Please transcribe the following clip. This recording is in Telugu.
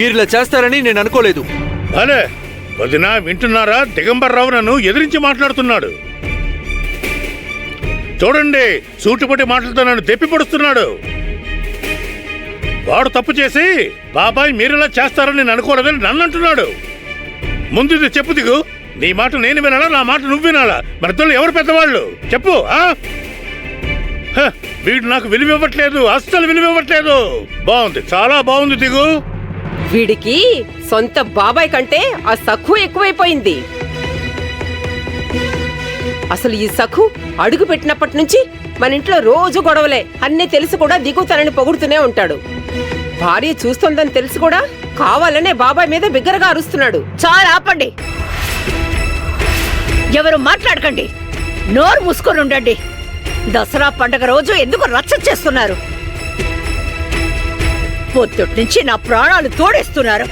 మీరిలా చేస్తారని నేను అనుకోలేదు. అలే వదిన, వింటున్నారా? దిగంబర్రావు నన్ను ఎదిరించి మాట్లాడుతున్నాడు. చూడండి, సూటిపట్టి మాటలతో నన్ను దెప్పి పొడుస్తున్నాడు. వాడు తప్పు చేసి బాబాయ్ మీరిలా చేస్తారని నేను అనుకోలేదని నన్ను అంటున్నాడు. ముందు ఇది చెప్పు దిగు. నీ మాట నేను వినాలా, నా మాట నువ్వు వినాలా? మన ఇద్దరు ఎవరు పెద్దవాళ్ళు చెప్పు. వీడు నాకు విలువివ్వట్లేదు, అస్సలు విలువివ్వట్లేదు. బాగుంది, చాలా బాగుంది దిగు. వీడికి సొంత బాబాయ్ కంటే ఆ సఖు ఎక్కువైపోయింది. అసలు ఈ సఖు అడుగు పెట్టినప్పటి నుంచి మన ఇంట్లో రోజు గొడవలే. అన్నీ తెలిసి కూడా దిగు తనని పొగుడుతూనే ఉంటాడు. భార్య చూస్తోందని తెలిసి కూడా కావాలనే బాబాయ్ మీద బిగ్గరగా అరుస్తున్నాడు. చాలా ఆపండి, ఎవరు మాట్లాడకండి, నోరు మూసుకొని ఉండండి. దసరా పండగ రోజు ఎందుకు రచ్చ చేస్తున్నారు? పొద్దుటి నుంచి నా ప్రాణాలు తోడేస్తున్నారు.